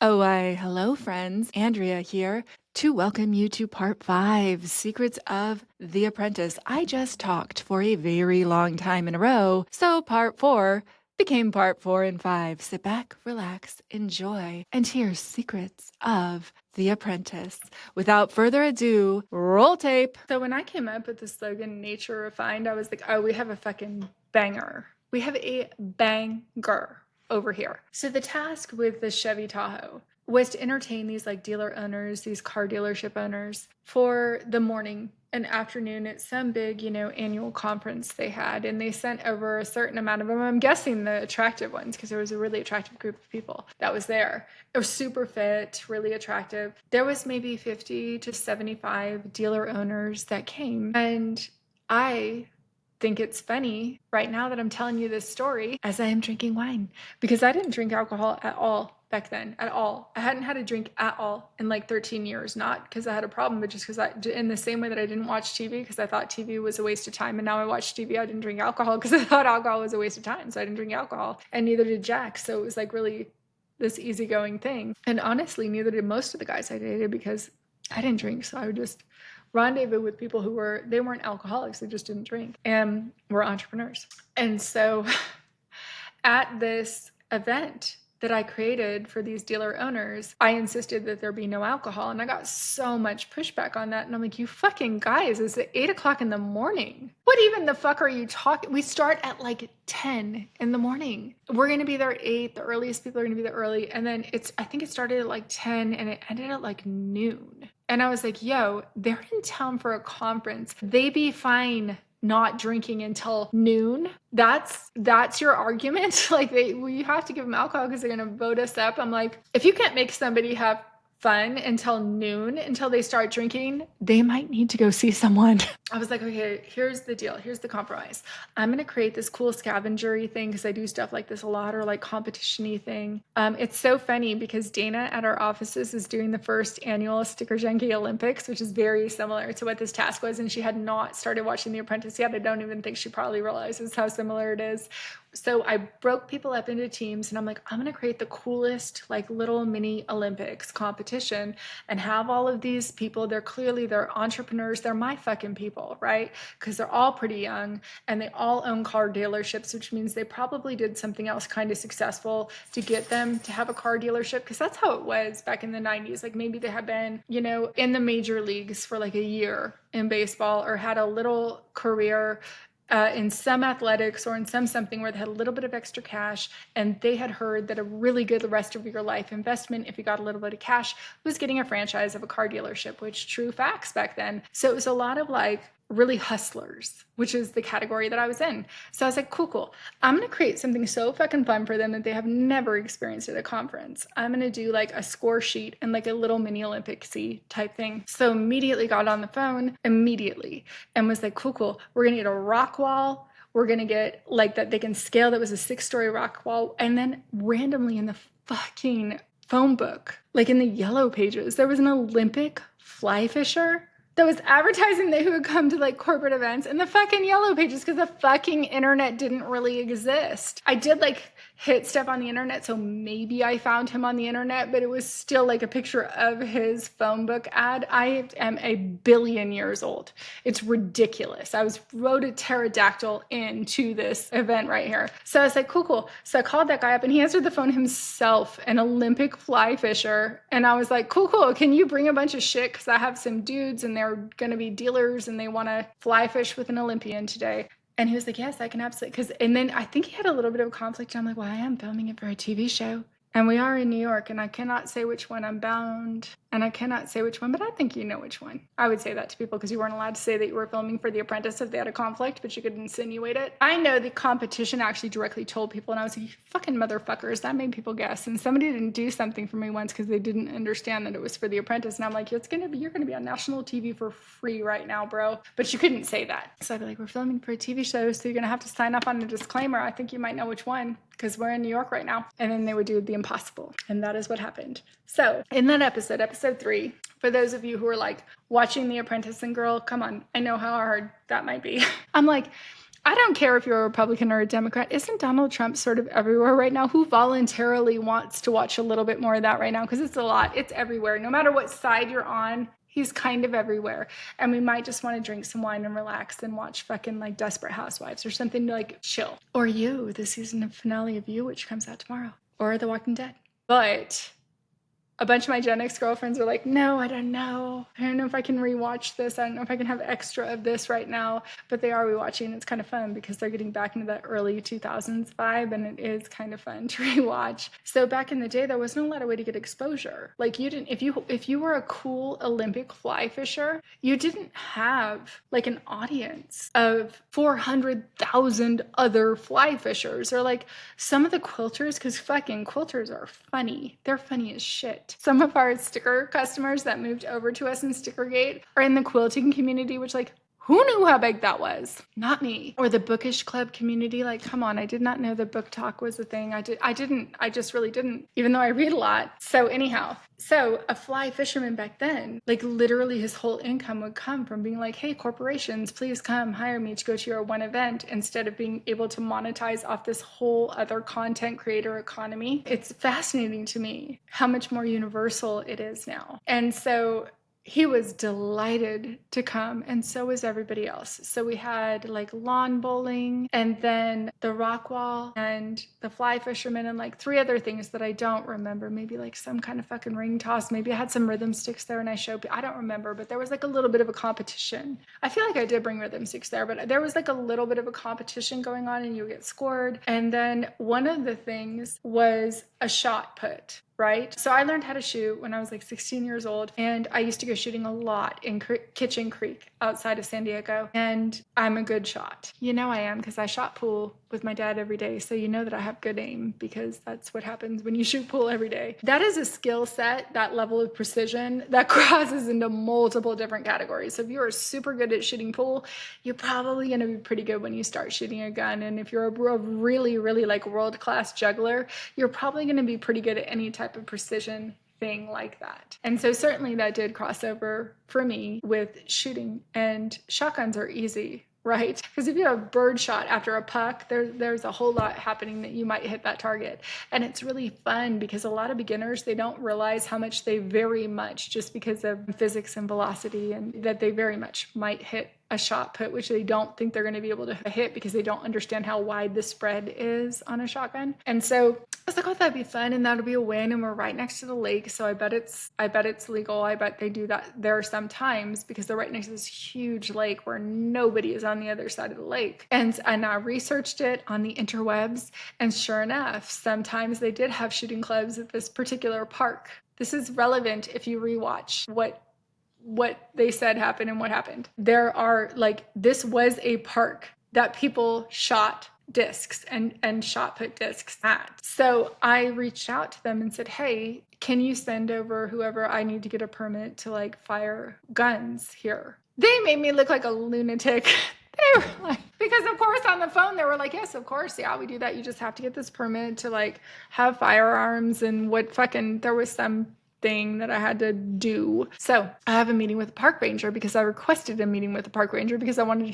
Oh, why, hello, friends. Andrea here to welcome you to part 5 Secrets of the Apprentice. I just talked for a very long time in a row, so part 4 became part 4 and 5. Sit back, relax, enjoy, and hear Secrets of the Apprentice. Without further ado, roll tape. So, when I came up with the slogan Nature Refined, I was like, oh, we have a fucking banger. We have a banger over here. So the task with the Chevy Tahoe was to entertain these like dealer owners, these car dealership owners for the morning and afternoon at some big, annual conference they had. And they sent over a certain amount of them. I'm guessing the attractive ones because there was a really attractive group of people that was there. It was super fit, really attractive. There was maybe 50 to 75 dealer owners that came. And I think it's funny right now that I'm telling you this story as I am drinking wine, because I didn't drink alcohol at all back then, at all. I hadn't had a drink at all in like 13 years, not because I had a problem, but just because in the same way that I didn't watch TV because I thought TV was a waste of time. And now I watch TV, I didn't drink alcohol because I thought alcohol was a waste of time. So I didn't drink alcohol, and neither did Jack. So it was like really this easygoing thing. And honestly, neither did most of the guys I dated because I didn't drink. So I would just rendezvous with people who weren't alcoholics, they just didn't drink and were entrepreneurs. And so at this event that I created for these dealer owners, I insisted that there be no alcohol. And I got so much pushback on that. And I'm like, you fucking guys, it's at 8 o'clock in the morning. What even the fuck are you talking? We start at like 10 in the morning. We're going to be there at 8. The earliest people are going to be there early. And then I think it started at like 10 and it ended at like noon. And I was like, yo, they're in town for a conference. They be fine not drinking until noon. That's your argument. Like you have to give them alcohol because they're going to vote us up. I'm like, if you can't make somebody have fun until noon, until they start drinking, they might need to go see someone. I was like, okay, here's the deal. Here's the compromise. I'm going to create this cool scavenger thing because I do stuff like this a lot, or like competition-y thing. It's so funny because Dana at our offices is doing the first annual Sticker Junkie Olympics, which is very similar to what this task was. And she had not started watching The Apprentice yet. I don't even think she probably realizes how similar it is. So I broke people up into teams and I'm like, I'm going to create the coolest, like little mini Olympics competition and have all of these people. They're entrepreneurs. They're my fucking people, right? Because they're all pretty young and they all own car dealerships, which means they probably did something else kind of successful to get them to have a car dealership. Because that's how it was back in the 90s. Like maybe they had been, in the major leagues for like a year in baseball or had a little career in some athletics or in something where they had a little bit of extra cash, and they had heard that a really good rest of your life investment, if you got a little bit of cash, was getting a franchise of a car dealership, which true facts back then. So it was a lot of like really hustlers, which is the category that I was in. So I was like, cool. I'm going to create something so fucking fun for them that they have never experienced at a conference. I'm going to do like a score sheet and like a little mini Olympics-y type thing. So immediately got on the phone and was like, cool. We're going to get a rock wall. We're going to get like that they can scale. That was a 6-story rock wall. And then randomly in the fucking phone book, like in the yellow pages, there was an Olympic fly fisher that was advertising that he would come to like corporate events in the fucking yellow pages because the fucking internet didn't really exist. I did like hit stuff on the internet, so maybe I found him on the internet, but it was still like a picture of his phone book ad. I am a billion years old. It's ridiculous. I wrote a pterodactyl into this event right here. So I was like, cool. So I called that guy up and he answered the phone himself, an Olympic fly fisher. And I was like, cool. Can you bring a bunch of shit? Because I have some dudes and they're going to be dealers and they want to fly fish with an Olympian today. And he was like, yes, I can absolutely. And then I think he had a little bit of a conflict. I'm like, well, I am filming it for a TV show. And we are in New York, and I cannot say which one I'm bound, and I cannot say which one, but I think you know which one. I would say that to people because you weren't allowed to say that you were filming for The Apprentice if they had a conflict, but you could insinuate it. I know the competition actually directly told people, and I was like, you fucking motherfuckers, that made people guess. And somebody didn't do something for me once because they didn't understand that it was for The Apprentice, and I'm like, you're gonna be on national TV for free right now, bro. But you couldn't say that. So I'd be like, we're filming for a TV show, so you're gonna have to sign up on a disclaimer. I think you might know which one, because we're in New York right now. And then they would do the impossible. And that is what happened. So in that episode 3, for those of you who are like watching The Apprentice and girl, come on, I know how hard that might be. I'm like, I don't care if you're a Republican or a Democrat. Isn't Donald Trump sort of everywhere right now? Who voluntarily wants to watch a little bit more of that right now? Because it's a lot. It's everywhere. No matter what side you're on, he's kind of everywhere. And we might just want to drink some wine and relax and watch fucking like Desperate Housewives or something to like chill. Or You, the season finale of You, which comes out tomorrow. Or The Walking Dead. But a bunch of my Gen X girlfriends were like, no, I don't know. I don't know if I can rewatch this. I don't know if I can have extra of this right now. But they are rewatching. It's kind of fun because they're getting back into that early 2000s vibe, and it is kind of fun to rewatch. So back in the day, there wasn't a lot of way to get exposure. Like you didn't, if you were a cool Olympic fly fisher, you didn't have like an audience of 400,000 other fly fishers, or like some of the quilters, because fucking quilters are funny. They're funny as shit. Some of our sticker customers that moved over to us in Stickergate are in the quilting community, which like, who knew how big that was? Not me. Or the bookish club community. Like, come on, I did not know that book talk was a thing. I just really didn't, even though I read a lot. So anyhow, so a fly fisherman back then, like literally his whole income would come from being like, hey, corporations, please come hire me to go to your one event, instead of being able to monetize off this whole other content creator economy. It's fascinating to me how much more universal it is now. And so he was delighted to come, and so was everybody else. So we had like lawn bowling, and then the rock wall, and the fly fisherman, and like 3 other things that I don't remember. Maybe like some kind of fucking ring toss. Maybe I had some rhythm sticks there and I showed, I don't remember, but there was like a little bit of a competition. I feel like I did bring rhythm sticks there, but there was like a little bit of a competition going on, and you get scored. And then one of the things was a shot put. Right? So I learned how to shoot when I was like 16 years old, and I used to go shooting a lot in Kitchen Creek outside of San Diego, and I'm a good shot. You know I am, because I shot pool with my dad every day, so you know that I have good aim, because that's what happens when you shoot pool every day. That is a skill set, that level of precision, that crosses into multiple different categories. So if you are super good at shooting pool, you're probably going to be pretty good when you start shooting a gun. And if you're a really, really like world-class juggler, you're probably going to be pretty good at any type of precision thing like that. And so certainly that did cross over for me with shooting, and shotguns are easy, right? Because if you have bird shot after a puck, there's a whole lot happening that you might hit that target. And it's really fun because a lot of beginners, they don't realize how much they very much, just because of physics and velocity, and that they very much might hit a shot put, which they don't think they're going to be able to hit because they don't understand how wide the spread is on a shotgun. And so I was like, oh, that'd be fun, and that'll be a win. And we're right next to the lake, so I bet it's legal. I bet they do that there sometimes, because they're right next to this huge lake where nobody is on the other side of the lake. And I researched it on the interwebs, and sure enough, sometimes they did have shooting clubs at this particular park. This is relevant if you rewatch what they said happened and what happened. There are like, this was a park that people shot discs and shot put discs at. So I reached out to them and said, hey, can you send over whoever I need to get a permit to like fire guns here? They made me look like a lunatic. They were like, because of course on the phone they were like, yes, of course, yeah, we do that. You just have to get this permit to like have firearms, and there was some thing that I had to do. So I have a meeting with the park ranger, because I requested a meeting with the park ranger because I wanted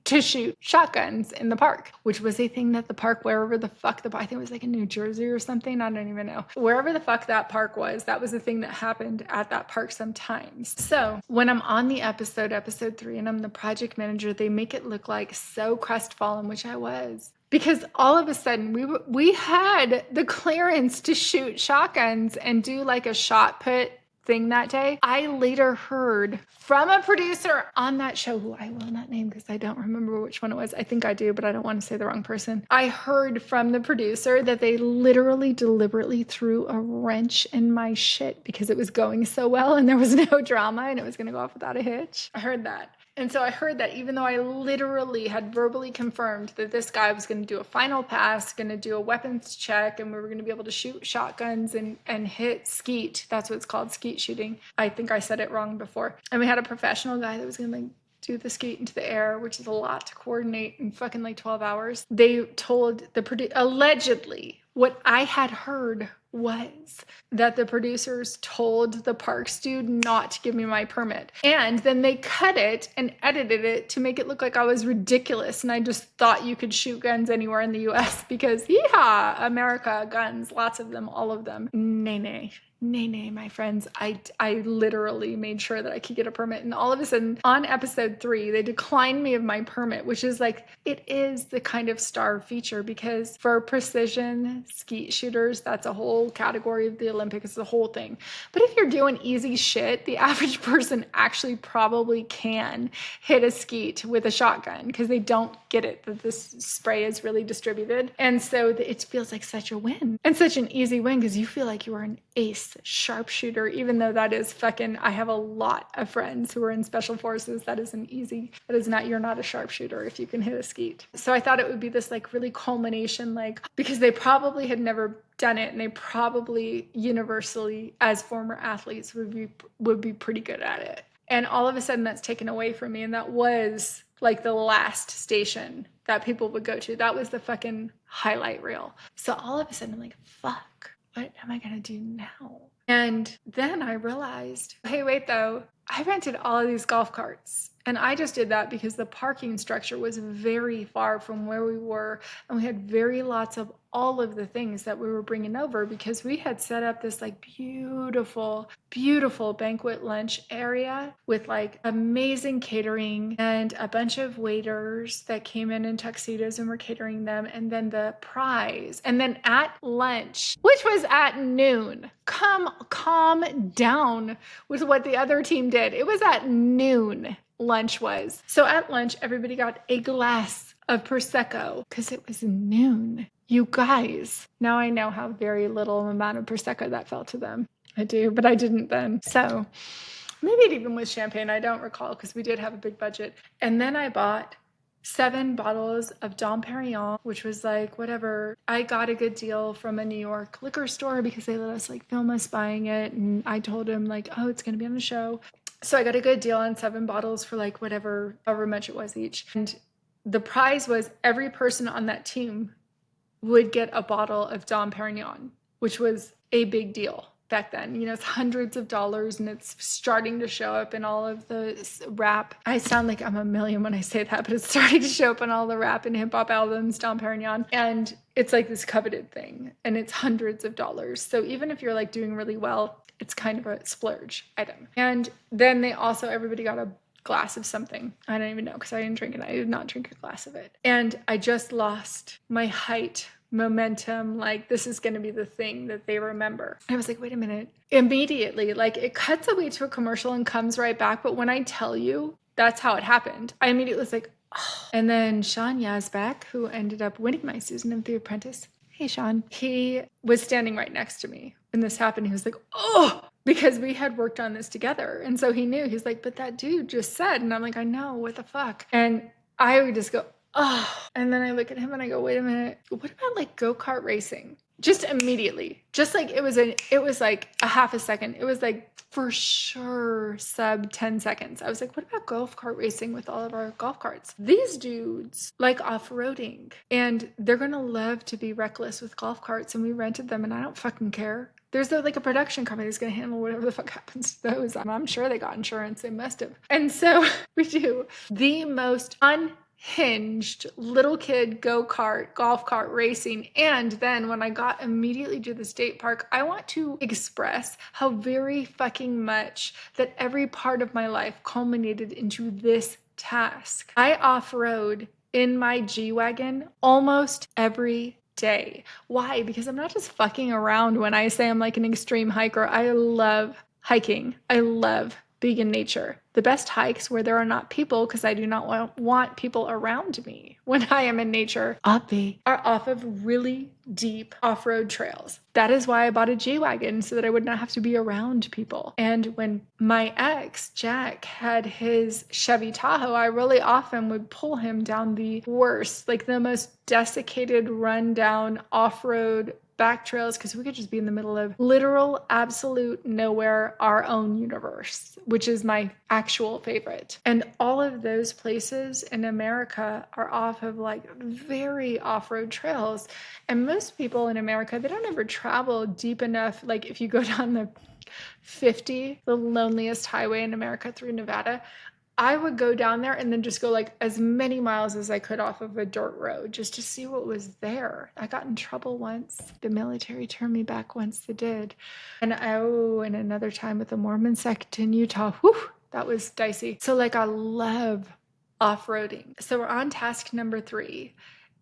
to shoot shotguns in the park, which was a thing that the park, wherever the fuck I think it was like in New Jersey or something, I don't even know. Wherever the fuck that park was, that was a thing that happened at that park sometimes. So when I'm on the episode 3, and I'm the project manager, they make it look like so crestfallen, which I was. Because all of a sudden we had the clearance to shoot shotguns and do like a shot put thing that day. I later heard from a producer on that show, who I will not name because I don't remember which one it was. I think I do, but I don't want to say the wrong person. I heard from the producer that they literally deliberately threw a wrench in my shit because it was going so well and there was no drama and it was going to go off without a hitch. I heard that. And so I heard that, even though I literally had verbally confirmed that this guy was going to do a final pass, going to do a weapons check, and we were going to be able to shoot shotguns and hit skeet. That's what it's called, skeet shooting. I think I said it wrong before. And we had a professional guy that was going to like do the skeet into the air, which is a lot to coordinate in fucking like 12 hours. They told the allegedly, what I had heard was that the producers told the parks dude not to give me my permit. And then they cut it and edited it to make it look like I was ridiculous. And I just thought you could shoot guns anywhere in the US because, yeehaw, America, guns, lots of them, all of them. Nay, nay. Nay, nay, my friends. I literally made sure that I could get a permit. And all of a sudden, on episode 3, they declined me of my permit, which is like, it is the kind of star feature because for precision skeet shooters, that's a whole category of the Olympics, it's the whole thing. But if you're doing easy shit, the average person actually probably can hit a skeet with a shotgun because they don't get it that this spray is really distributed. And so it feels like such a win and such an easy win because you feel like you are an ace sharpshooter, even though that is fucking, I have a lot of friends who are in special forces. That is not, you're not a sharpshooter if you can hit a skeet. So I thought it would be this like really culmination, like, because they probably had never done it and they probably universally as former athletes would be pretty good at it. And all of a sudden that's taken away from me. And that was like the last station that people would go to. That was the fucking highlight reel. So all of a sudden I'm like, fuck, what am I going to do now? And then I realized, hey, wait though, I rented all of these golf carts. And I just did that because the parking structure was very far from where we were. And we had very lots of all of the things that we were bringing over because we had set up this like beautiful, beautiful banquet lunch area with like amazing catering and a bunch of waiters that came in tuxedos and were catering them. And then the prize. And then at lunch, which was at noon, calm down with what the other team did. It was at noon. Lunch was. So at lunch, everybody got a glass of Prosecco because it was noon. You guys, now I know how very little amount of Prosecco that felt to them. I do, but I didn't then. So maybe it even was champagne. I don't recall because we did have a big budget. And then I bought 7 bottles of Dom Perignon, which was like whatever. I got a good deal from a New York liquor store because they let us like film us buying it. And I told him like, oh, it's going to be on the show. So I got a good deal on 7 bottles for like whatever, however much it was each. And the prize was every person on that team would get a bottle of Dom Perignon, which was a big deal back then. You know, it's hundreds of dollars and it's starting to show up in all of the rap. I sound like I'm a million when I say that, but it's starting to show up in all the rap and hip hop albums, Dom Perignon. And it's like this coveted thing and it's hundreds of dollars. So even if you're like doing really well, it's kind of a splurge item. And then they also, everybody got a glass of something. I don't even know because I didn't drink it. I did not drink a glass of it. And I just lost my height, momentum, like this is going to be the thing that they remember. I was like, wait a minute. Immediately, like it cuts away to a commercial and comes right back. But when I tell you that's how it happened, I immediately was like, oh. And then Sean Yazbek, who ended up winning my season of The Apprentice. Hey, Sean. He was standing right next to me when this happened. He was like, oh, because we had worked on this together. And so he knew. He's like, but that dude just said. And I'm like, I know, what the fuck? And I would just go, oh. And then I look at him and I go, wait a minute. What about like go-kart racing? Just immediately. Just like it was like a half a second. It was like for sure sub 10 seconds. I was like, what about golf cart racing with all of our golf carts? These dudes like off-roading and they're going to love to be reckless with golf carts. And we rented them and I don't fucking care. There's like a production company that's going to handle whatever the fuck happens to those. I'm sure they got insurance. They must have. And so we do the most unhinged little kid golf cart racing. And then when I got immediately to the state park, I want to express how very fucking much that every part of my life culminated into this task. I off-road in my G-Wagon almost every day. Why? Because I'm not just fucking around when I say I'm like an extreme hiker. I love hiking. I love being in nature. The best hikes where there are not people, because I do not want people around me when I am in nature, are off of really deep off-road trails. That is why I bought a G-Wagon, so that I would not have to be around people. And when my ex, Jack, had his Chevy Tahoe, I really often would pull him down the worst, like the most desiccated, rundown off-road back trails because we could just be in the middle of literal, absolute nowhere, our own universe, which is my actual favorite. And all of those places in America are off of like very off-road trails. And most people in America, they don't ever travel deep enough. Like if you go down the 50, the loneliest highway in America through Nevada, I would go down there and then just go like as many miles as I could off of a dirt road just to see what was there. I got in trouble once. The military turned me back once they did. And and another time with the Mormon sect in Utah. Whew, that was dicey. So like I love off-roading. So we're on task number 3.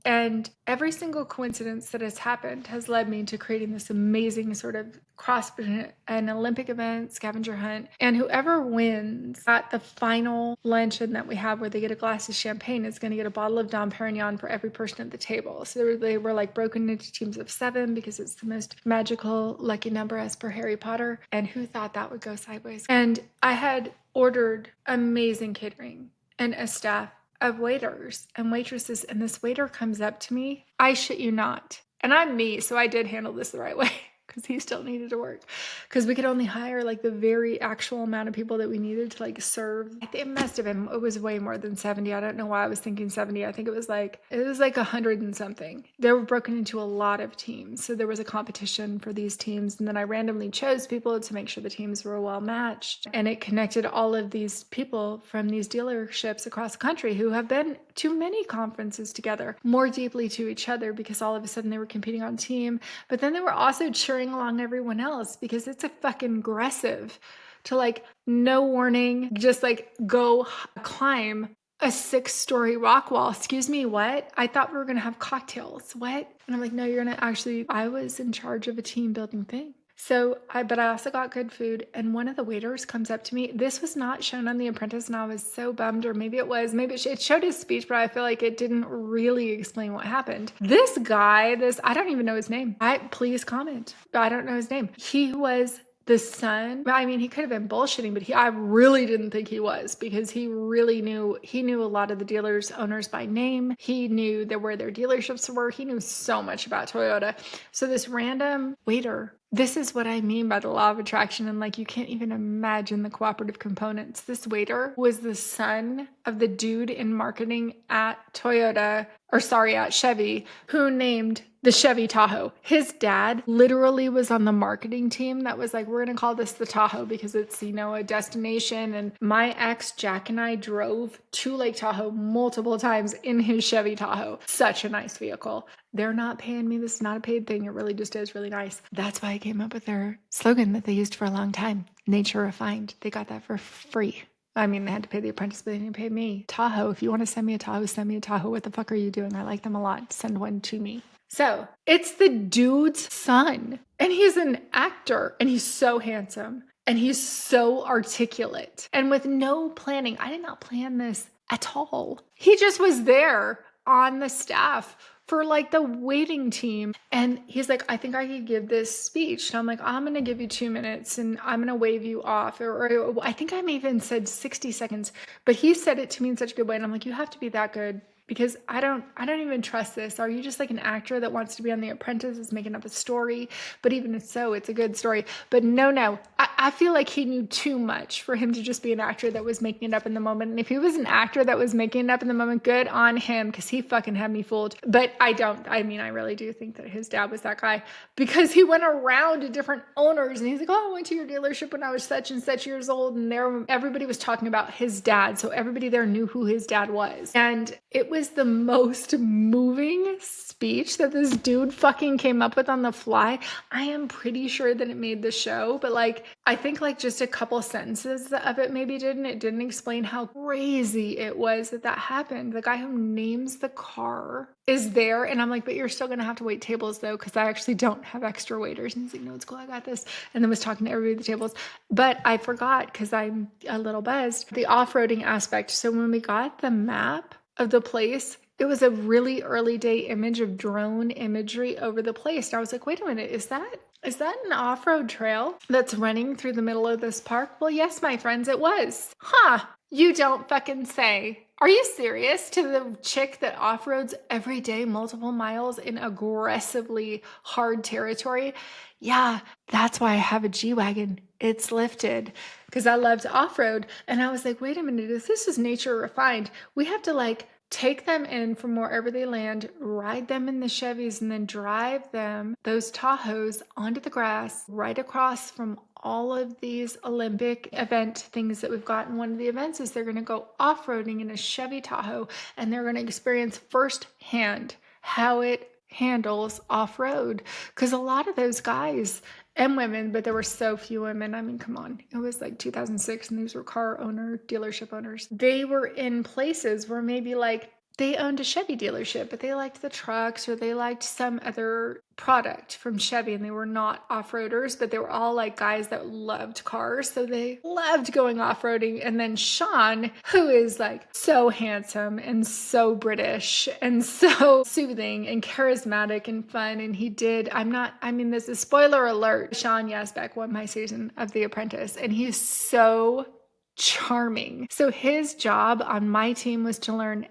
And every single coincidence that has happened has led me to creating this amazing sort of cross an Olympic event, scavenger hunt. And whoever wins at the final luncheon that we have where they get a glass of champagne is going to get a bottle of Dom Perignon for every person at the table. So they were like broken into teams of 7 because it's the most magical lucky number as per Harry Potter. And who thought that would go sideways? And I had ordered amazing catering and a staff of waiters and waitresses, and this waiter comes up to me. I shit you not. And I'm me, so I did handle this the right way because he still needed to work. Because we could only hire like the very actual amount of people that we needed to like serve. I think it must have been, it was way more than 70. I don't know why I was thinking 70. I think it was like 100 and something. They were broken into a lot of teams. So there was a competition for these teams. And then I randomly chose people to make sure the teams were well matched. And it connected all of these people from these dealerships across the country who have been to many conferences together more deeply to each other because all of a sudden they were competing on team. But then they were also cheering along everyone else because it's a fucking aggressive to like no warning, just like go climb a 6-story rock wall. Excuse me, what? I thought we were going to have cocktails. What? And I'm like, no, you're going to actually, I was in charge of a team building thing. So but I also got good food. And one of the waiters comes up to me. This was not shown on The Apprentice. And I was so bummed, or maybe it was, maybe it showed his speech, but I feel like it didn't really explain what happened. This guy, I don't even know his name. Please comment. I don't know his name. He was the son. I mean, he could have been bullshitting, but I really didn't think he was because he knew a lot of the dealers, owners by name. He knew where their dealerships were. He knew so much about Toyota. So this random waiter, this is what I mean by the law of attraction. And like, you can't even imagine the cooperative components. This waiter was the son of the dude in marketing at at Chevy, who named the Chevy Tahoe. His dad literally was on the marketing team that was like, we're going to call this the Tahoe because it's, a destination. And my ex, Jack, and I drove to Lake Tahoe multiple times in his Chevy Tahoe. Such a nice vehicle. They're not paying me. This is not a paid thing. It really just is really nice. That's why I came up with their slogan that they used for a long time. Nature refined. They got that for free. I mean, they had to pay the apprentice, but they didn't pay me. Tahoe, if you want to send me a Tahoe, send me a Tahoe. What the fuck are you doing? I like them a lot. Send one to me. So it's the dude's son, and he's an actor, and he's so handsome, and he's so articulate. And with no planning, I did not plan this at all. He just was there on the staff for like the waiting team. And he's like, I think I could give this speech. And I'm like, I'm going to give you 2 minutes and I'm going to wave you off. Or I think I may even said 60 seconds, but he said it to me in such a good way. And I'm like, you have to be that good because I don't even trust this. Are you just like an actor that wants to be on The Apprentice, is making up a story? But even so, it's a good story. But no, I feel like he knew too much for him to just be an actor that was making it up in the moment. And if he was an actor that was making it up in the moment, good on him, because he fucking had me fooled. But I really do think that his dad was that guy because he went around to different owners and he's like, oh, I went to your dealership when I was such and such years old. And everybody was talking about his dad. So everybody there knew who his dad was. And it was the most moving speech that this dude fucking came up with on the fly. I am pretty sure that it made the show, but like, I think like just a couple sentences of it maybe didn't. It didn't explain how crazy it was that happened. The guy who names the car is there. And I'm like, but you're still going to have to wait tables though, because I actually don't have extra waiters. And he's like, no, it's cool. I got this. And then was talking to everybody at the tables. But I forgot because I'm a little buzzed, the off-roading aspect. So when we got the map of the place, it was a really early day image of drone imagery over the place. And I was like, wait a minute, is that an off-road trail that's running through the middle of this park? Well, yes, my friends, it was. Huh. You don't fucking say. Are you serious? To the chick that off-roads every day, multiple miles in aggressively hard territory? Yeah, that's why I have a G-Wagon. It's lifted because I love to off-road. And I was like, wait a minute, if this is nature refined, we have to like take them in from wherever they land, ride them in the Chevys, and then drive them, those Tahoes, onto the grass right across from all of these Olympic event things that we've got. And one of the events is they're going to go off-roading in a Chevy Tahoe, and they're going to experience firsthand how it handles off-road. Because a lot of those guys and women, but there were so few women. I mean, come on. It was like 2006 and these were dealership owners. They were in places where maybe like they owned a Chevy dealership, but they liked the trucks or they liked some other product from Chevy, and they were not off-roaders, but they were all like guys that loved cars. So they loved going off-roading. And then Sean, who is like so handsome and so British and so soothing and charismatic and fun. And this is spoiler alert. Sean Yazbek won my season of The Apprentice, and he's so charming. So his job on my team was to learn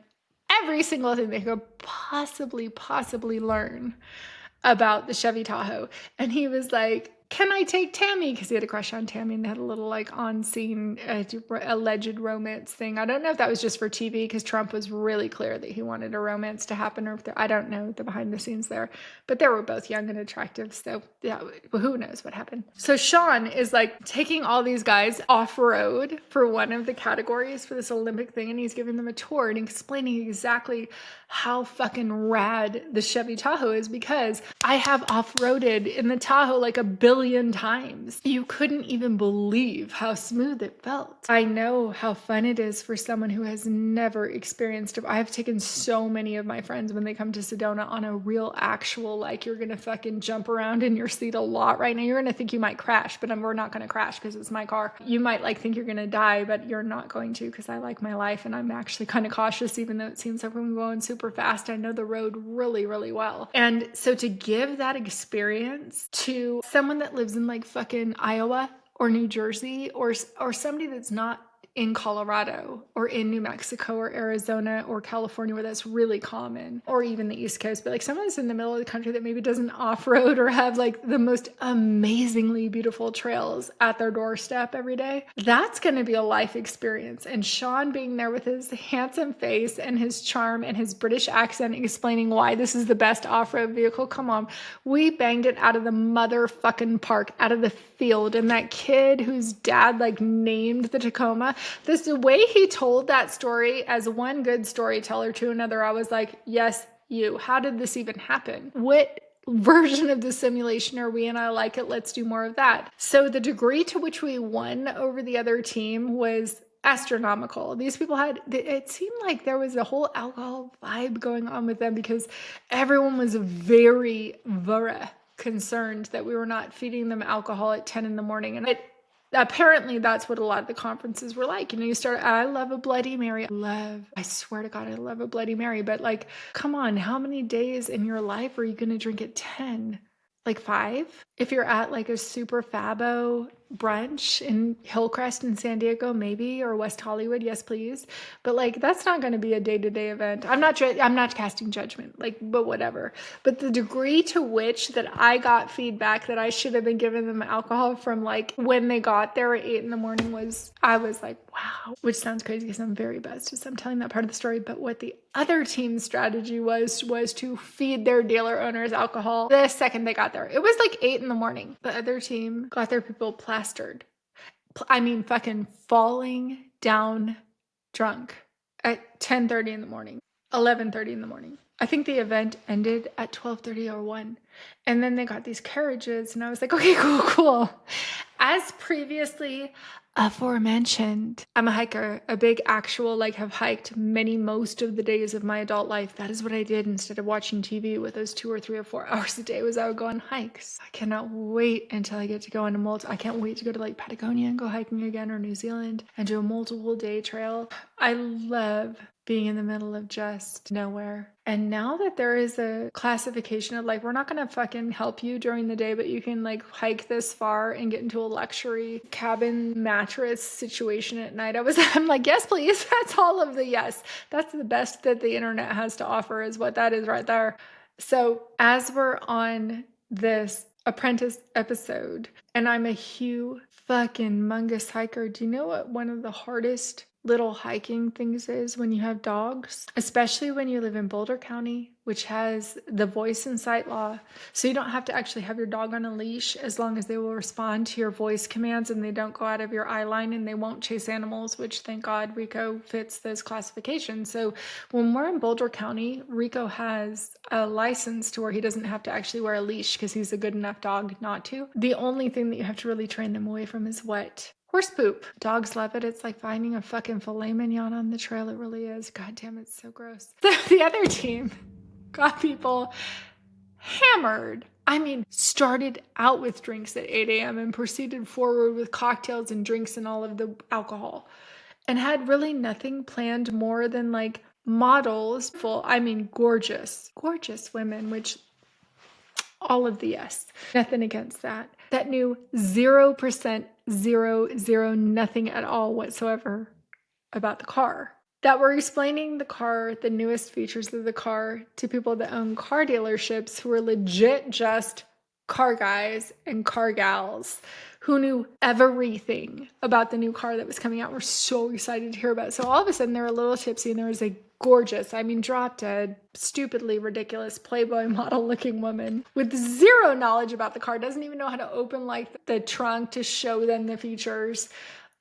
every single thing they could possibly learn about the Chevy Tahoe. And he was like, can I take Tammy? Because he had a crush on Tammy, and they had a little like on-scene alleged romance thing. I don't know if that was just for TV, because Trump was really clear that he wanted a romance to happen, or if I don't know the behind the scenes there. But they were both young and attractive, so yeah, who knows what happened. So Sean is like taking all these guys off-road for one of the categories for this Olympic thing, and he's giving them a tour and explaining exactly how fucking rad the Chevy Tahoe is, because I have off-roaded in the Tahoe like a billion times. You couldn't even believe how smooth it felt. I know how fun it is for someone who has never experienced it. I've taken so many of my friends when they come to Sedona on a real actual, like, you're gonna fucking jump around in your seat a lot right now. You're gonna think you might crash, but we're not gonna crash because it's my car. You might like think you're gonna die, but you're not going to, because I like my life and I'm actually kind of cautious, even though it seems like I'm going super fast. I know the road really, really well. And so to give that experience to someone that lives in like fucking Iowa or New Jersey, or somebody that's not in Colorado or in New Mexico or Arizona or California, where that's really common, or even the East Coast, but like someone that's in the middle of the country that maybe doesn't off-road or have like the most amazingly beautiful trails at their doorstep every day, that's going to be a life experience. And Sean being there with his handsome face and his charm and his British accent explaining why this is the best off-road vehicle, come on, we banged it out of the motherfucking park, out of the field. And that kid whose dad like named the Tacoma, the way he told that story as one good storyteller to another, I was like, yes, you. How did this even happen? What version of the simulation are we in? I like it. Let's do more of that. So the degree to which we won over the other team was astronomical. These people it seemed like there was a whole alcohol vibe going on with them, because everyone was very concerned that we were not feeding them alcohol at 10 in the morning. And apparently that's what a lot of the conferences were like. I love a Bloody Mary. I swear to God, I love a Bloody Mary. But like, come on, how many days in your life are you going to drink at 10? Like 5? If you're at like a super fabo brunch in Hillcrest in San Diego, maybe, or West Hollywood, yes, please. But like, that's not going to be a day-to-day event. I'm not casting judgment, like, but whatever. But the degree to which that I got feedback that I should have been giving them alcohol from like when they got there at 8 in the morning I was like, wow, which sounds crazy because I'm very buzzed as I'm telling that part of the story. But what the other team's strategy was to feed their dealer owners alcohol the second they got there. It was like 8 in the morning. The other team got their people plastered. I mean, fucking falling down drunk at 10:30 in the morning, 11:30 in the morning. I think the event ended at 12:30 or 1. And then they got these carriages, and I was like, okay, cool. As previously aforementioned, I'm a hiker, a big actual, like, have hiked most of the days of my adult life. That is what I did instead of watching TV with those 2 or 3 or 4 hours a day, was I would go on hikes. I cannot wait until I get to go on I can't wait to go to like Patagonia and go hiking again, or New Zealand, and do a multiple day trail. I love being in the middle of just nowhere. And now that there is a classification of like, we're not going to fucking help you during the day, but you can like hike this far and get into a luxury cabin mattress situation at night. I'm like, yes, please. That's all of the yes. That's the best that the internet has to offer is what that is right there. So as we're on this Apprentice episode, and I'm a huge fucking mungus hiker. Do you know what one of the hardest little hiking things is when you have dogs? Especially when you live in Boulder County, which has the voice and sight law. So you don't have to actually have your dog on a leash as long as they will respond to your voice commands and they don't go out of your eye line and they won't chase animals, which thank God Rico fits those classifications. So when we're in Boulder County, Rico has a license to where he doesn't have to actually wear a leash because he's a good enough dog not to. The only thing that you have to really train them away from is what? Horse poop. Dogs love it. It's like finding a fucking filet mignon on the trail. It really is. God damn, it's so gross. So the other team got people hammered. I mean, started out with drinks at 8 a.m. and proceeded forward with cocktails and drinks and all of the alcohol and had really nothing planned more than like models full, I mean, gorgeous women, which all of the yes. Nothing against that. That knew 0%, nothing at all whatsoever about the car. That were explaining the car, the newest features of the car to people that own car dealerships who were legit just car guys and car gals who knew everything about the new car that was coming out. We're so excited to hear about it. So all of a sudden they were a little tipsy and there was a gorgeous, I mean, drop dead, stupidly ridiculous Playboy model looking woman with zero knowledge about the car, doesn't even know how to open like the trunk to show them the features.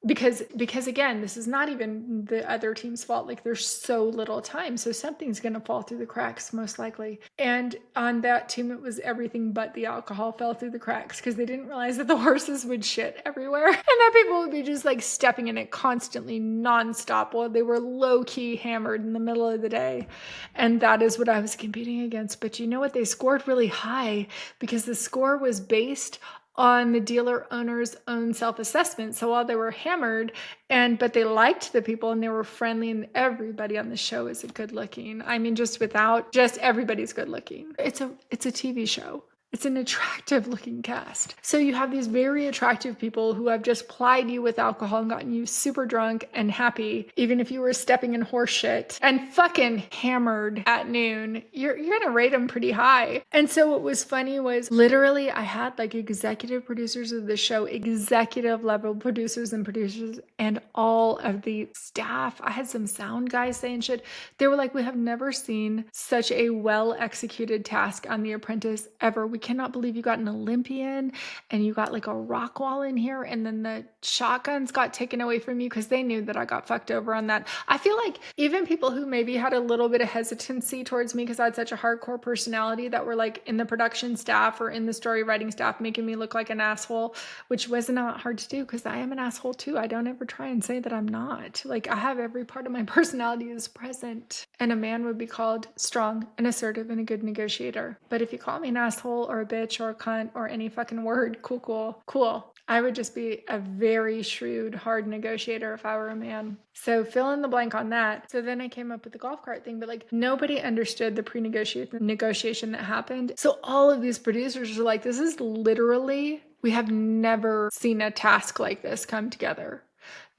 Because again, this is not even the other team's fault. Like there's so little time. So something's going to fall through the cracks most likely. And on that team, it was everything but the alcohol fell through the cracks because they didn't realize that the horses would shit everywhere. And that people would be just like stepping in it constantly nonstop while they were low key hammered in the middle of the day. And that is what I was competing against. But you know what? They scored really high because the score was based on the dealer owner's own self-assessment. So while they were hammered but they liked the people and they were friendly and everybody on the show is good looking. I mean, just everybody's good looking. It's a TV show. It's an attractive looking cast. So you have these very attractive people who have just plied you with alcohol and gotten you super drunk and happy, even if you were stepping in horse shit and fucking hammered at noon. You're gonna rate them pretty high. And so what was funny was literally I had like executive producers of the show, executive level producers and all of the staff. I had some sound guys saying shit. They were like, we have never seen such a well executed task on The Apprentice ever. We cannot believe you got an Olympian and you got like a rock wall in here and then the shotguns got taken away from you because they knew that I got fucked over on that. I feel like even people who maybe had a little bit of hesitancy towards me because I had such a hardcore personality that were like in the production staff or in the story writing staff making me look like an asshole, which was not hard to do because I am an asshole too. I don't ever try and say that I'm not. Like I have every part of my personality is present. And a man would be called strong and assertive and a good negotiator. But if you call me an asshole or a bitch or a cunt or any fucking word, cool. I would just be a very shrewd, hard negotiator if I were a man. So fill in the blank on that. So then I came up with the golf cart thing, but like nobody understood the negotiation that happened. So all of these producers are like, this is literally, we have never seen a task like this come together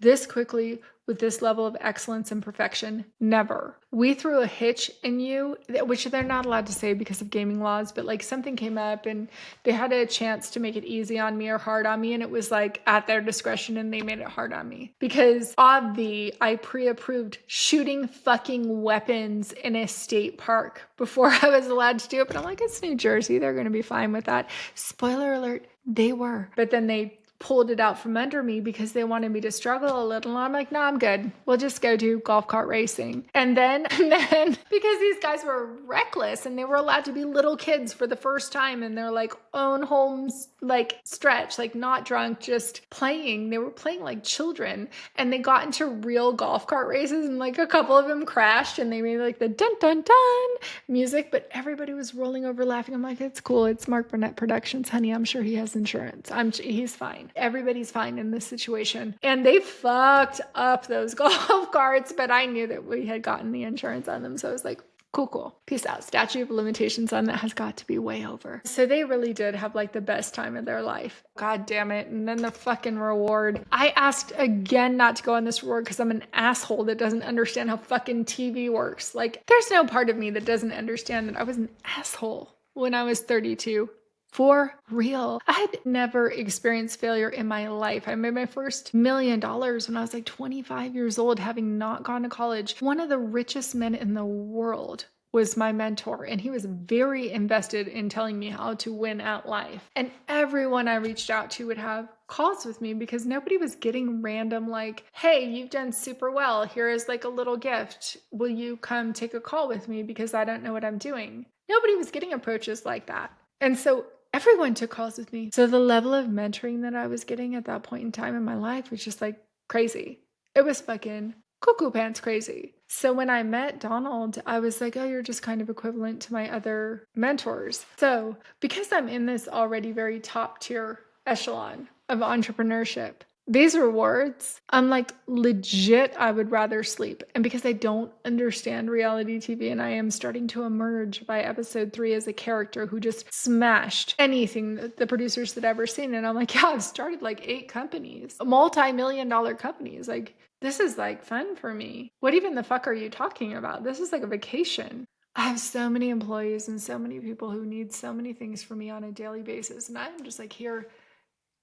this quickly with this level of excellence and perfection. Never. We threw a hitch in you, which they're not allowed to say because of gaming laws, but like something came up and they had a chance to make it easy on me or hard on me. And it was like at their discretion and they made it hard on me because I pre-approved shooting fucking weapons in a state park before I was allowed to do it. But I'm like, it's New Jersey. They're going to be fine with that. Spoiler alert, they were. But then they pulled it out from under me because they wanted me to struggle a little. And I'm like, no, I'm good. We'll just go do golf cart racing. And then because these guys were reckless and they were allowed to be little kids for the first time in their like own homes, like stretch, like not drunk, just playing. They were playing like children and they got into real golf cart races and like a couple of them crashed and they made like the dun dun dun music, but everybody was rolling over laughing. I'm like, it's cool. It's Mark Burnett Productions, honey. I'm sure he has insurance. He's fine. Everybody's fine in this situation. And they fucked up those golf carts, but I knew that we had gotten the insurance on them. So I was like, Cool. Peace out. Statute of limitations on that has got to be way over. So they really did have like the best time of their life. God damn it. And then the fucking reward. I asked again not to go on this reward because I'm an asshole that doesn't understand how fucking TV works. Like, there's no part of me that doesn't understand that I was an asshole when I was 32. For real. I had never experienced failure in my life. I made my first $1 million when I was like 25 years old, having not gone to college. One of the richest men in the world was my mentor, and he was very invested in telling me how to win at life. And everyone I reached out to would have calls with me because nobody was getting random like, hey, you've done super well. Here is like a little gift. Will you come take a call with me because I don't know what I'm doing? Nobody was getting approaches like that. And so everyone took calls with me. So the level of mentoring that I was getting at that point in time in my life was just like crazy. It was fucking cuckoo pants crazy. So when I met Donald, I was like, oh, you're just kind of equivalent to my other mentors. So because I'm in this already very top tier echelon of entrepreneurship, these rewards, I'm like, legit, I would rather sleep. And because I don't understand reality TV and I am starting to emerge by episode 3 as a character who just smashed anything that the producers had ever seen. And I'm like, yeah, I've started like 8 companies, multi-million-dollar companies. Like, this is like fun for me. What even the fuck are you talking about? This is like a vacation. I have so many employees and so many people who need so many things from me on a daily basis. And I'm just like here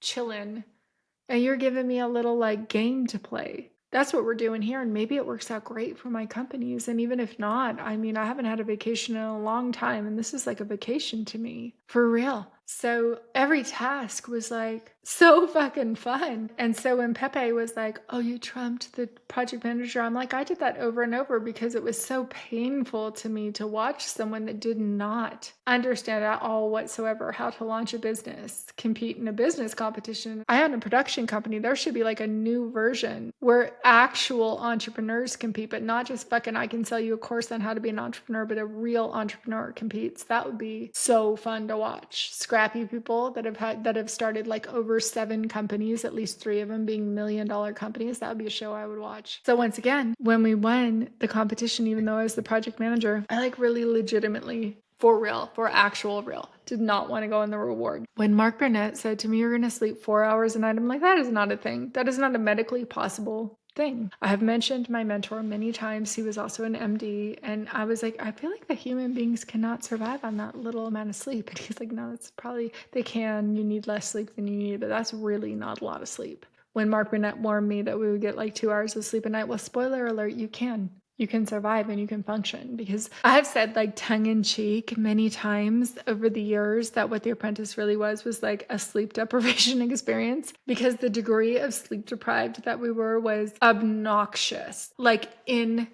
chilling. And you're giving me a little like game to play. That's what we're doing here. And maybe it works out great for my companies. And even if not, I mean, I haven't had a vacation in a long time. And this is like a vacation to me for real. So every task was like so fucking fun. And so when Pepe was like, oh, you trumped the project manager, I'm like, I did that over and over because it was so painful to me to watch someone that did not understand at all whatsoever how to launch a business, compete in a business competition. I own a production company. There should be like a new version where actual entrepreneurs compete, but not just fucking I can sell you a course on how to be an entrepreneur, but a real entrepreneur competes. That would be so fun to watch. Scrappy people that have started like over 7 companies, at least 3 of them being $1 million companies. That would be a show I would watch. So once again, when we won the competition, even though I was the project manager, I like really legitimately for real, for actual real, did not want to go in the reward. When Mark Burnett said to me, you're going to sleep 4 hours a night, I'm like, that is not a thing. That is not a medically possible thing. I have mentioned my mentor many times. He was also an MD. And I was like, I feel like that human beings cannot survive on that little amount of sleep. And he's like, no, that's probably, they can. You need less sleep than you need, but that's really not a lot of sleep. When Mark Burnett warned me that we would get like 2 hours of sleep a night, well, spoiler alert, you can. You can survive and you can function, because I have said like tongue in cheek many times over the years that what The Apprentice really was like a sleep deprivation experience, because the degree of sleep deprived that we were was obnoxious, like insane.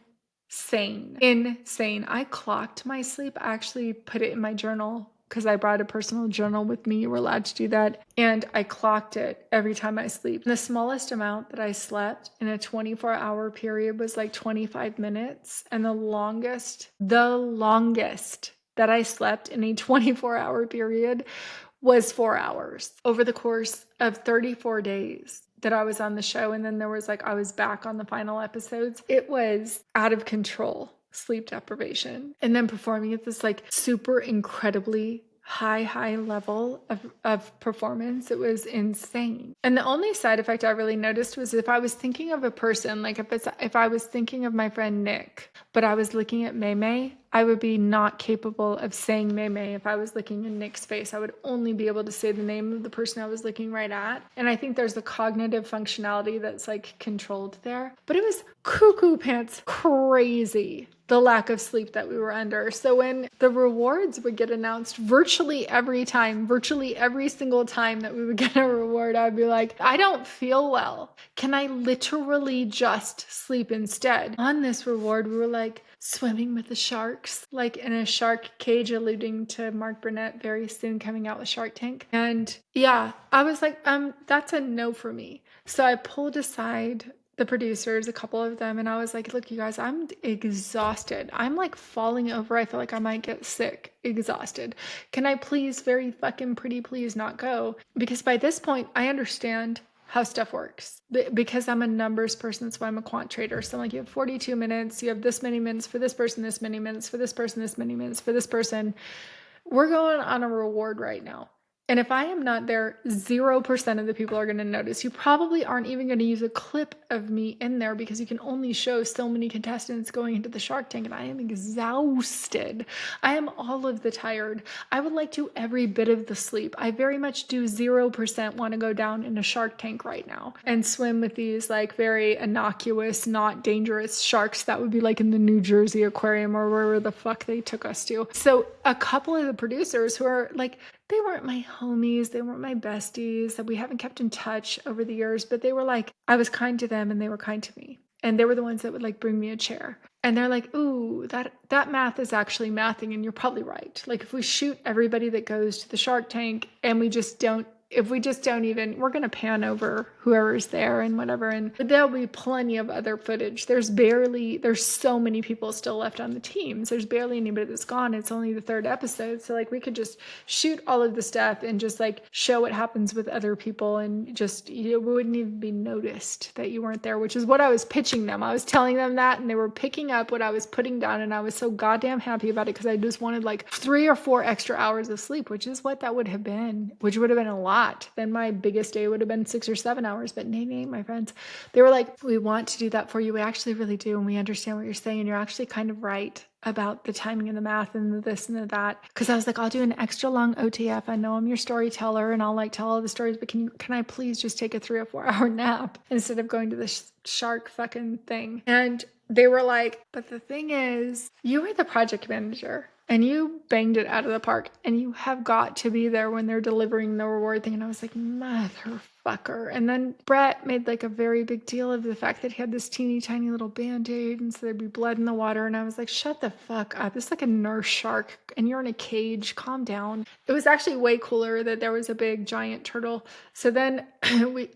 I clocked my sleep. I actually put it in my journal because I brought a personal journal with me. You were allowed to do that. And I clocked it every time I sleep. The smallest amount that I slept in a 24-hour period was like 25 minutes. And the longest that I slept in a 24-hour period was 4 hours over the course of 34 days that I was on the show. And then there was like, I was back on the final episodes. It was out of control sleep deprivation. And then performing at this like super incredibly high level of performance. It was insane. And the only side effect I really noticed was if I was thinking of a person, like if I was thinking of my friend Nick, but I was looking at Maymay, I would be not capable of saying Maymay. If I was looking in Nick's face, I would only be able to say the name of the person I was looking right at. And I think there's the cognitive functionality that's like controlled there. But it was cuckoo pants crazy, the lack of sleep that we were under. So when the rewards would get announced virtually every single time that we would get a reward, I'd be like, I don't feel well. Can I literally just sleep instead? On this reward, we were like swimming with the sharks, like in a shark cage, alluding to Mark Burnett very soon coming out with Shark Tank. And yeah, I was like, that's a no for me. So I pulled aside the producers, a couple of them, and I was like, look, you guys, I'm exhausted. I'm like falling over. I feel like I might get sick, exhausted. Can I please, very fucking pretty please not go? Because by this point, I understand how stuff works. Because I'm a numbers person, that's why I'm a quant trader. So I'm like, you have 42 minutes, you have this many minutes for this person, this many minutes for this person, this many minutes for this person. We're going on a reward right now. And if I am not there, 0% of the people are going to notice. You probably aren't even going to use a clip of me in there because you can only show so many contestants going into the Shark Tank. And I am exhausted. I am all of the tired. I would like to every bit of the sleep. I very much do 0% want to go down in a Shark Tank right now and swim with these like very innocuous, not dangerous sharks that would be like in the New Jersey aquarium or wherever the fuck they took us to. So a couple of the producers who are like, they weren't my homies, they weren't my besties, that we haven't kept in touch over the years, but they were like, I was kind to them and they were kind to me. And they were the ones that would like bring me a chair. And they're like, ooh, that math is actually mathing, and you're probably right. Like if we shoot everybody that goes to the Shark Tank and we just don't even, we're going to pan over whoever's there and whatever. And there'll be plenty of other footage. There's so many people still left on the teams. There's barely anybody that's gone. It's only the 3rd episode. So like we could just shoot all of the stuff and just like show what happens with other people, and just, you wouldn't even be noticed that you weren't there, which is what I was pitching them. I was telling them that, and they were picking up what I was putting down. And I was so goddamn happy about it because I just wanted like 3 or 4 extra hours of sleep, which is what that would have been, which would have been a lot. Then my biggest day would have been 6 or 7 hours. But nay, my friends, they were like, we want to do that for you. We actually really do. And we understand what you're saying. And you're actually kind of right about the timing and the math and the this and the that. Because I was like, I'll do an extra long OTF. I know I'm your storyteller and I'll like tell all the stories, but can I please just take a 3 or 4 hour nap instead of going to this shark fucking thing? And they were like, but the thing is, you were the project manager and you banged it out of the park, and you have got to be there when they're delivering the reward thing. And I was like, motherfucker. And then Brett made like a very big deal of the fact that he had this teeny tiny little band-aid, and so there'd be blood in the water. And I was like, shut the fuck up. It's like a nurse shark and you're in a cage. Calm down. It was actually way cooler that there was a big giant turtle. So then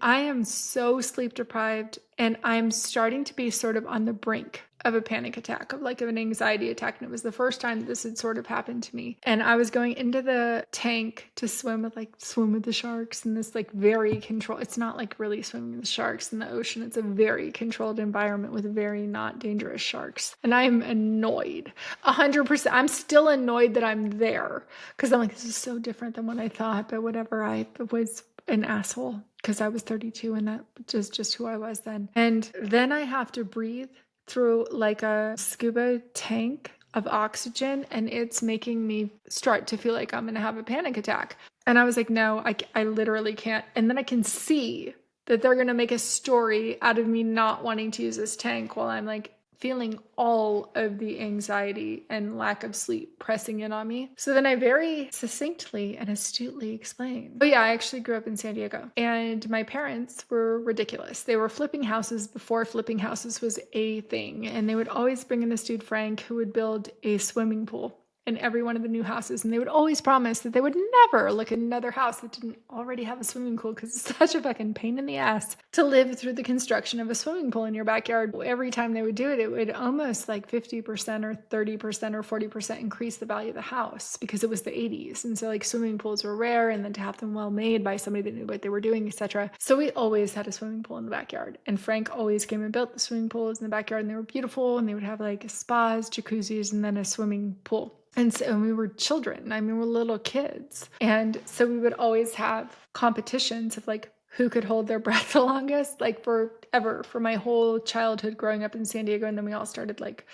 I am so sleep deprived, and I'm starting to be sort of on the brink of a panic attack, of an anxiety attack. And it was the first time that this had sort of happened to me. And I was going into the tank to swim with the sharks, and this like very controlled, it's not like really swimming with sharks in the ocean. It's a very controlled environment with very not dangerous sharks. And I'm annoyed 100%. I'm still annoyed that I'm there because I'm like, this is so different than what I thought, but whatever. I was an asshole because I was 32 and that was just who I was then. And then I have to breathe through like a scuba tank of oxygen, and it's making me start to feel like I'm going to have a panic attack. And I was like, no, I literally can't. And then I can see that they're going to make a story out of me not wanting to use this tank while I'm like feeling all of the anxiety and lack of sleep pressing in on me. So then I very succinctly and astutely explained, oh yeah, I actually grew up in San Diego, and my parents were ridiculous. They were flipping houses before flipping houses was a thing. And they would always bring in this dude, Frank, who would build a swimming pool in every one of the new houses. And they would always promise that they would never look at another house that didn't already have a swimming pool, because it's such a fucking pain in the ass to live through the construction of a swimming pool in your backyard. Every time they would do it, it would almost like 50% or 30% or 40% increase the value of the house, because it was the 80s. And so like swimming pools were rare, and then to have them well made by somebody that knew what they were doing, etc. So we always had a swimming pool in the backyard. And Frank always came and built the swimming pools in the backyard, and they were beautiful, and they would have like spas, jacuzzis, and then a swimming pool. And so we were children. I mean, we're little kids. And so we would always have competitions of like who could hold their breath the longest, like forever, for my whole childhood growing up in San Diego. And then we all started like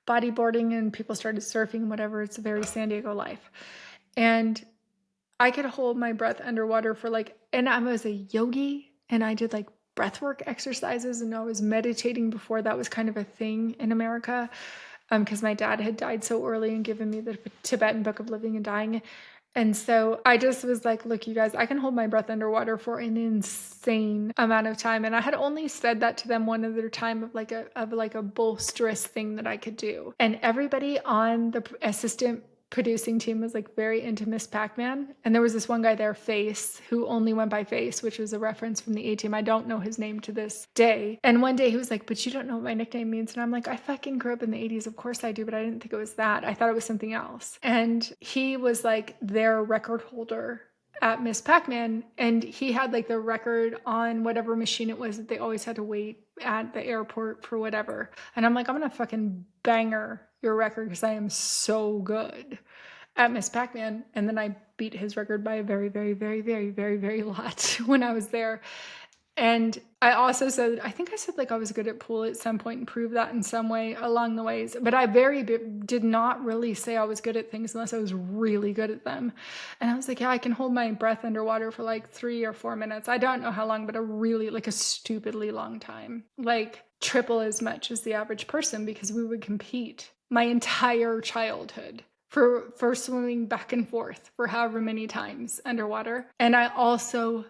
bodyboarding, and people started surfing and whatever. It's a very San Diego life. And I could hold my breath underwater for like, and I was a yogi, and I did like breathwork exercises, and I was meditating before that was kind of a thing in America. Because my dad had died so early and given me the Tibetan Book of Living and Dying. And so I just was like, look, you guys, I can hold my breath underwater for an insane amount of time. And I had only said that to them one other time of like a bolsterous thing that I could do. And everybody on the assistant producing team was like very into Miss Pac-Man. And there was this one guy there, Face, who only went by Face, which was a reference from the A-Team. I don't know his name to this day. And one day he was like, but you don't know what my nickname means. And I'm like, I fucking grew up in the 80s. Of course I do, but I didn't think it was that. I thought it was something else. And he was like their record holder at Miss Pac-Man, and he had like the record on whatever machine it was that they always had to wait at the airport for whatever. And I'm like, I'm gonna fucking banger your record because I am so good at Miss Pac-Man. And then I beat his record by a very, very, very, very, very, very lot when I was there. And I also said, I think I said like I was good at pool at some point and proved that in some way along the ways. But I did not really say I was good at things unless I was really good at them. And I was like, yeah, I can hold my breath underwater for like 3 or 4 minutes. I don't know how long, but like a stupidly long time. Like triple as much as the average person because we would compete my entire childhood for swimming back and forth for however many times underwater. And I also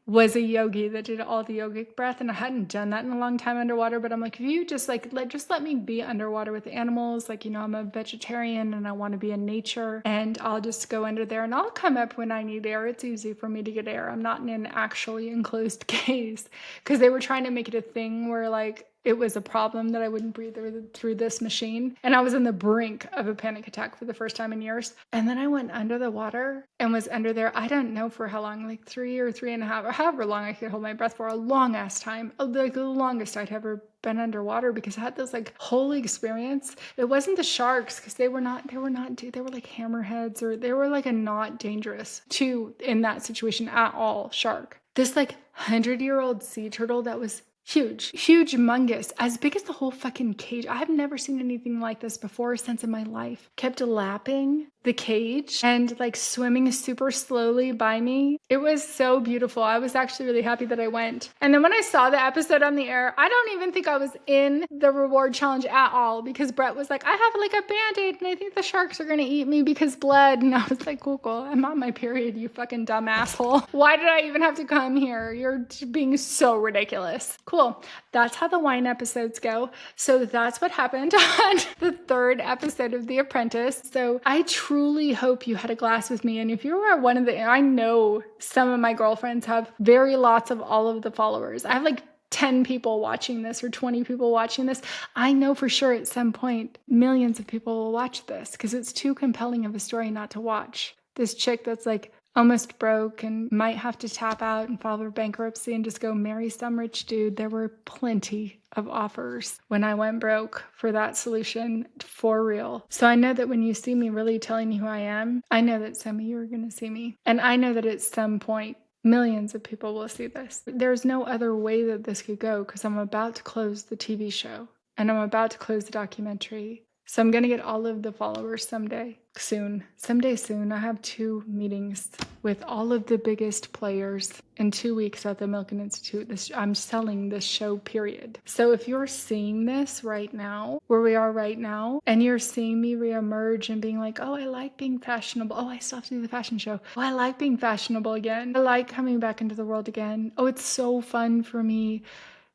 was a yogi that did all the yogic breath, and I hadn't done that in a long time underwater. But I'm like, if you just like let me be underwater with animals, like, you know, I'm a vegetarian and I want to be in nature, and I'll just go under there and I'll come up when I need air. It's easy for me to get air. I'm not in an actually enclosed case, because they were trying to make it a thing where like it was a problem that I wouldn't breathe through this machine. And I was on the brink of a panic attack for the first time in years. And then I went under the water and was under there. I don't know for how long, like 3 or 3.5, or however long I could hold my breath for, a long ass time, like the longest I'd ever been underwater, because I had this like whole experience. It wasn't the sharks, because they were like hammerheads, or they were like a not dangerous to in that situation at all shark. This like 100-year-old sea turtle that was huge, humongous, as big as the whole fucking cage. I have never seen anything like this before since in my life. Kept lapping the cage and like swimming super slowly by me. It was so beautiful. I was actually really happy that I went. And then when I saw the episode on the air, I don't even think I was in the reward challenge at all, because Brett was like, I have like a band-aid and I think the sharks are gonna eat me because blood. And I was like, cool. I'm on my period, you fucking dumb asshole. Why did I even have to come here? You're being so ridiculous. Cool. That's how the wine episodes go. So that's what happened on the third episode of The Apprentice. So I truly hope you had a glass with me. And if you are one of the, I know some of my girlfriends have very lots of all of the followers. I have like 10 people watching this or 20 people watching this. I know for sure at some point millions of people will watch this, because it's too compelling of a story not to watch. This chick that's like almost broke and might have to tap out and file for bankruptcy and just go marry some rich dude. There were plenty of offers when I went broke for that solution, for real. So I know that when you see me really telling you who I am, I know that some of you are going to see me. And I know that at some point, millions of people will see this. There's no other way that this could go, because I'm about to close the TV show and I'm about to close the documentary. So I'm going to get all of the followers someday soon. I have 2 meetings with all of the biggest players in 2 weeks at the Milken Institute. I'm selling this show, period. So if you're seeing this right now, where we are right now, and you're seeing me reemerge and being like, oh, I like being fashionable. Oh, I still have to do the fashion show. Oh, I like being fashionable again. I like coming back into the world again. Oh, it's so fun for me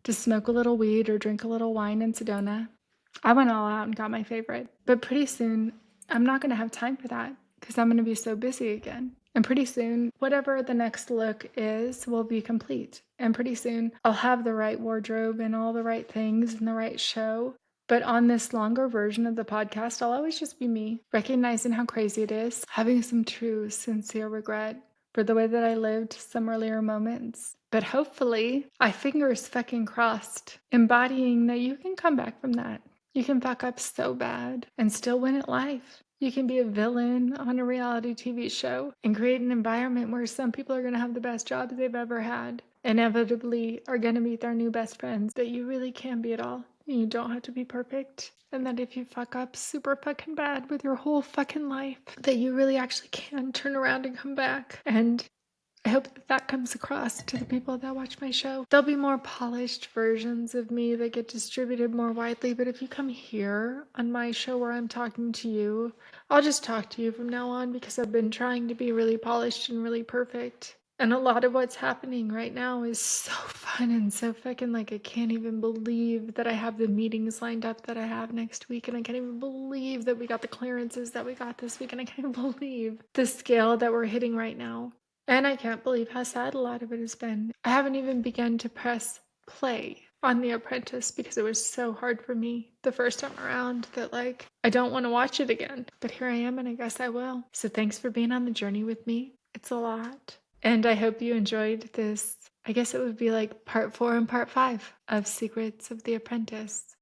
to smoke a little weed or drink a little wine in Sedona. I went all out and got my favorite. But pretty soon, I'm not going to have time for that, because I'm going to be so busy again. And pretty soon, whatever the next look is will be complete. And pretty soon, I'll have the right wardrobe and all the right things and the right show. But on this longer version of the podcast, I'll always just be me, recognizing how crazy it is, having some true, sincere regret for the way that I lived some earlier moments. But hopefully, I fingers fucking crossed, embodying that you can come back from that. You can fuck up so bad and still win at life. You can be a villain on a reality TV show and create an environment where some people are going to have the best jobs they've ever had, inevitably are going to meet their new best friends, that you really can be it all. You don't have to be perfect. And that if you fuck up super fucking bad with your whole fucking life, that you really actually can turn around and come back. And I hope that comes across to the people that watch my show. There'll be more polished versions of me that get distributed more widely, but if you come here on my show where I'm talking to you, I'll just talk to you from now on, because I've been trying to be really polished and really perfect. And a lot of what's happening right now is so fun and so fucking like, I can't even believe that I have the meetings lined up that I have next week. And I can't even believe that we got the clearances that we got this week. And I can't even believe the scale that we're hitting right now. And I can't believe how sad a lot of it has been. I haven't even begun to press play on The Apprentice, because it was so hard for me the first time around that like, I don't want to watch it again. But here I am, and I guess I will. So thanks for being on the journey with me. It's a lot. And I hope you enjoyed this. I guess it would be like part 4 and part 5 of Secrets of the Apprentice.